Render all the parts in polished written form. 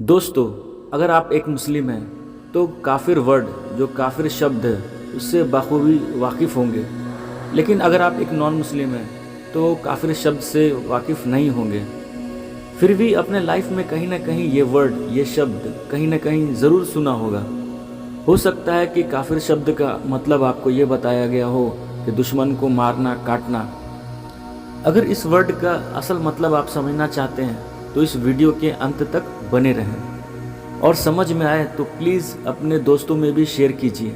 दोस्तों, अगर आप एक मुस्लिम हैं तो काफिर वर्ड जो काफिर शब्द है उससे बखूबी वाकिफ़ होंगे। लेकिन अगर आप एक नॉन मुस्लिम हैं तो काफिर शब्द से वाकिफ़ नहीं होंगे। फिर भी अपने लाइफ में कहीं ना कहीं ये वर्ड, ये शब्द कहीं ना कहीं ज़रूर सुना होगा। हो सकता है कि काफिर शब्द का मतलब आपको ये बताया गया हो कि दुश्मन को मारना, काटना। अगर इस वर्ड का असल मतलब आप समझना चाहते हैं तो इस वीडियो के अंत तक बने रहें, और समझ में आए तो प्लीज़ अपने दोस्तों में भी शेयर कीजिए।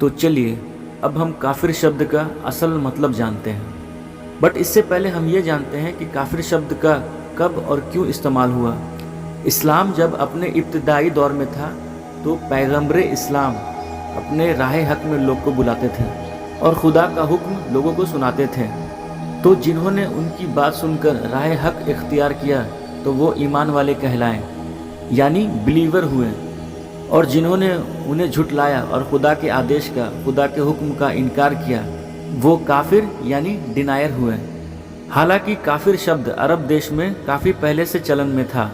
तो चलिए अब हम काफिर शब्द का असल मतलब जानते हैं। बट इससे पहले हम ये जानते हैं कि काफिर शब्द का कब और क्यों इस्तेमाल हुआ। इस्लाम जब अपने इब्तदाई दौर में था तो पैगम्बर इस्लाम अपने राह हक में लोग को बुलाते थे और खुदा का हुक्म लोगों को सुनाते थे। तो जिन्होंने उनकी बात सुनकर राह हक इख्तियार किया तो वो ईमान वाले कहलाएं, यानी बिलीवर हुए। और जिन्होंने उन्हें झुटलाया और खुदा के आदेश का, खुदा के हुक्म का इनकार किया, वो काफिर यानी डिनायर हुए। हालांकि काफिर शब्द अरब देश में काफ़ी पहले से चलन में था,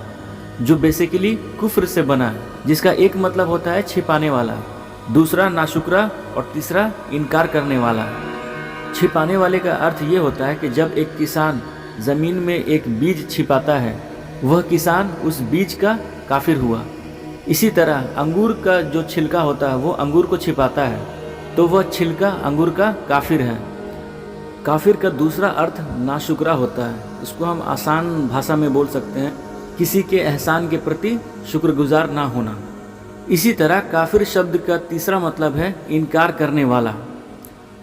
जो बेसिकली कुफ्र से बना, जिसका एक मतलब होता है छिपाने वाला, दूसरा नाशुक्रा और तीसरा इनकार करने वाला। छिपाने वाले का अर्थ ये होता है कि जब एक किसान ज़मीन में एक बीज छिपाता है, वह किसान उस बीज का काफिर हुआ। इसी तरह अंगूर का जो छिलका होता है वो अंगूर को छिपाता है, तो वह छिलका अंगूर का काफिर है। काफिर का दूसरा अर्थ नाशुक्रा होता है। इसको हम आसान भाषा में बोल सकते हैं किसी के एहसान के प्रति शुक्रगुजार ना होना। इसी तरह काफिर शब्द का तीसरा मतलब है इनकार करने वाला।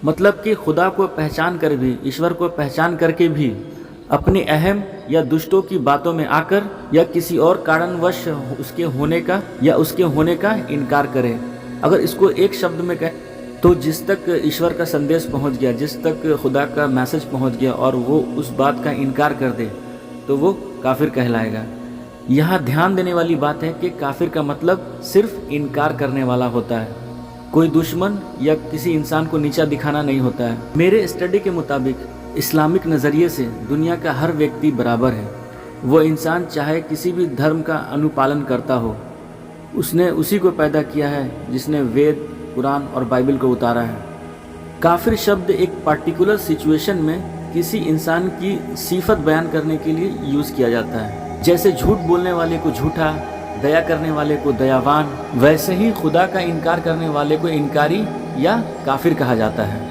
मतलब कि खुदा को पहचान कर भी, ईश्वर को पहचान करके भी अपने अहम या दुष्टों की बातों में आकर या किसी और कारणवश उसके होने का इनकार करे। अगर इसको एक शब्द में कहें तो जिस तक ईश्वर का संदेश पहुंच गया, जिस तक खुदा का मैसेज पहुंच गया और वो उस बात का इनकार कर दे तो वो काफिर कहलाएगा। यहाँ ध्यान देने वाली बात है कि काफिर का मतलब सिर्फ इनकार करने वाला होता है, कोई दुश्मन या किसी इंसान को नीचा दिखाना नहीं होता है। मेरे स्टडी के मुताबिक इस्लामिक नज़रिए से दुनिया का हर व्यक्ति बराबर है। वो इंसान चाहे किसी भी धर्म का अनुपालन करता हो, उसने उसी को पैदा किया है जिसने वेद, कुरान और बाइबल को उतारा है। काफिर शब्द एक पार्टिकुलर सिचुएशन में किसी इंसान की सिफत बयान करने के लिए यूज़ किया जाता है। जैसे झूठ बोलने वाले को झूठा, दया करने वाले को दयावान, वैसे ही खुदा का इनकार करने वाले को इनकारी या काफिर कहा जाता है।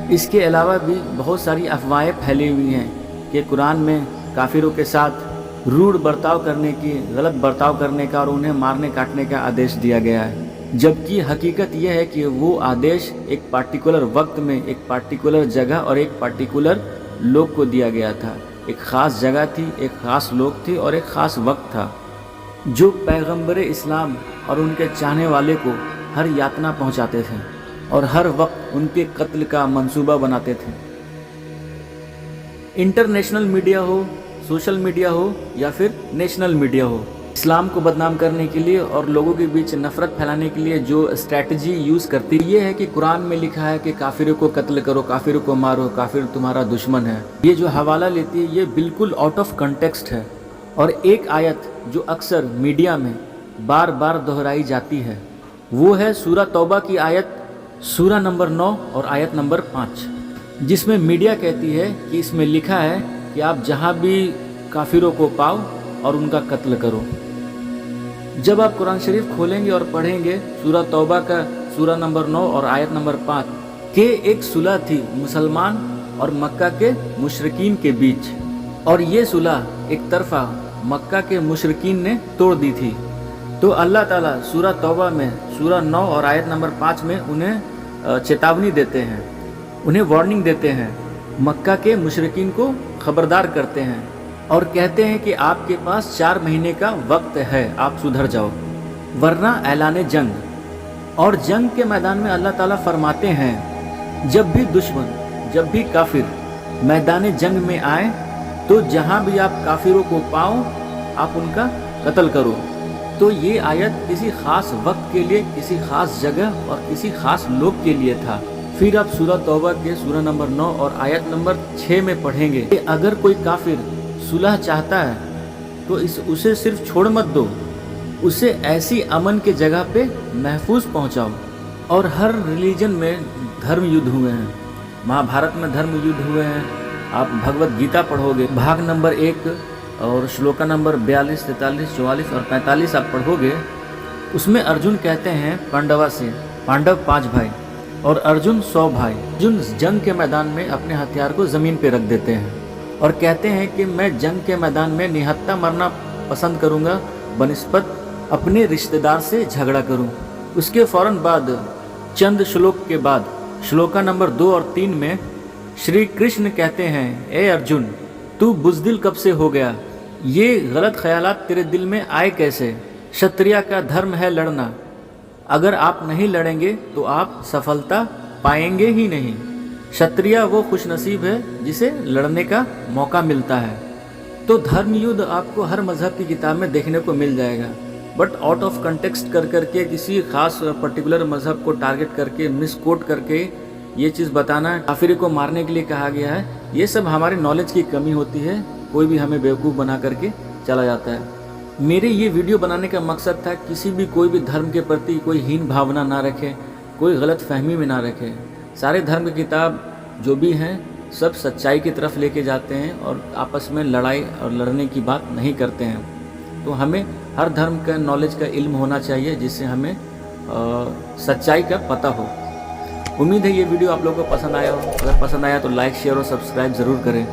इसके अलावा भी बहुत सारी अफवाहें फैली हुई हैं कि कुरान में काफिरों के साथ रूढ़ बर्ताव करने की, गलत बर्ताव करने का और उन्हें मारने काटने का आदेश दिया गया है। जबकि हकीकत यह है कि वो आदेश एक पार्टिकुलर वक्त में, एक पार्टिकुलर जगह और एक पार्टिकुलर लोग को दिया गया था। एक ख़ास जगह थी, एक ख़ास लोग थे और एक ख़ास वक्त था, जो पैगम्बर इस्लाम और उनके चाहने वाले को हर यातना पहुंचाते थे और हर वक्त उनके कत्ल का मंसूबा बनाते थे। इंटरनेशनल मीडिया हो, सोशल मीडिया हो या फिर नेशनल मीडिया हो, इस्लाम को बदनाम करने के लिए और लोगों के बीच नफरत फैलाने के लिए जो स्ट्रैटेजी यूज़ करती है ये है कि कुरान में लिखा है कि काफिरों को कत्ल करो, काफिरों को मारो, काफिर तुम्हारा दुश्मन है। ये जो हवाला लेती है ये बिल्कुल आउट ऑफ कंटेक्स्ट है। और एक आयत जो अक्सर मीडिया में बार बार दोहराई जाती है वो है सूरह तौबा की आयत, सूरह नंबर 9 और आयत नंबर 5, जिसमें मीडिया कहती है कि इसमें लिखा है कि आप जहाँ भी काफिरों को पाओ और उनका कत्ल करो। जब आप कुरान शरीफ खोलेंगे और पढ़ेंगे सूरह तौबा का सूरह नंबर 9 और आयत नंबर 5 के एक सुलह थी मुसलमान और मक्का के मुशरिकीन के बीच, और ये सुलह एक तरफा मक्का के मुशरिकीन ने तोड़ दी थी। तो अल्लाह ताला सूरह तौबा में सूरह 9 और आयत नंबर 5 में उन्हें चेतावनी देते हैं, उन्हें वार्निंग देते हैं, मक्का के मुशरिकीन को खबरदार करते हैं और कहते हैं कि आपके पास 4 महीने का वक्त है, आप सुधर जाओ वरना ऐलान जंग। और जंग के मैदान में अल्लाह ताला फरमाते हैं जब भी दुश्मन, जब भी काफिर मैदान जंग में आए तो जहाँ भी आप काफिरों को पाओ आप उनका कत्ल करो। तो ये आयत किसी ख़ास वक्त के लिए, किसी ख़ास जगह और किसी ख़ास लोग के लिए था। फिर आप सूरह तौबा के सूरह नंबर 9 और आयत नंबर 6 में पढ़ेंगे कि अगर कोई काफिर सुलह चाहता है तो उसे सिर्फ छोड़ मत दो, उसे ऐसी अमन के जगह पे महफूज पहुंचाओ। और हर रिलीजन में धर्म युद्ध हुए हैं। महाभारत में धर्म युद्ध हुए हैं। आप भगवत गीता पढ़ोगे, भाग नंबर 1 और श्लोका नंबर 42, 43, 44 और 45 आप पढ़ोगे, उसमें अर्जुन कहते हैं पांडवा से, पांडव 5 भाई और अर्जुन 100 भाई। अर्जुन जंग के मैदान में अपने हथियार को ज़मीन पे रख देते हैं और कहते हैं कि मैं जंग के मैदान में निहत्था मरना पसंद करूंगा बनिस्बत अपने रिश्तेदार से झगड़ा करूं। उसके फ़ौरन बाद चंद श्लोक के बाद श्लोका नंबर 2 और 3 में श्री कृष्ण कहते हैं, ए अर्जुन, तू बुज़दिल कब से हो गया? ये गलत ख्यालात तेरे दिल में आए कैसे? क्षत्रिय का धर्म है लड़ना। अगर आप नहीं लड़ेंगे तो आप सफलता पाएंगे ही नहीं। क्षत्रिय वो खुशनसीब है जिसे लड़ने का मौका मिलता है। तो धर्म युद्ध आपको हर मज़हब की किताब में देखने को मिल जाएगा, बट आउट ऑफ कंटेक्स्ट कर करके किसी खास पर्टिकुलर मज़हब को टारगेट करके मिसकोट करके ये चीज़ बताना काफिर को मारने के लिए कहा गया है, ये सब हमारे नॉलेज की कमी होती है। कोई भी हमें बेवकूफ़ बना करके चला जाता है। मेरे ये वीडियो बनाने का मकसद था किसी भी कोई भी धर्म के प्रति कोई हीन भावना ना रखे, कोई गलत फहमी में ना रखे। सारे धर्म की किताब जो भी हैं सब सच्चाई की तरफ लेके जाते हैं और आपस में लड़ाई और लड़ने की बात नहीं करते हैं। तो हमें हर धर्म का नॉलेज का इल्म होना चाहिए जिससे हमें सच्चाई का पता हो। उम्मीद है ये वीडियो आप लोगों को पसंद आया हो। अगर पसंद आया तो लाइक, शेयर और सब्सक्राइब ज़रूर करें।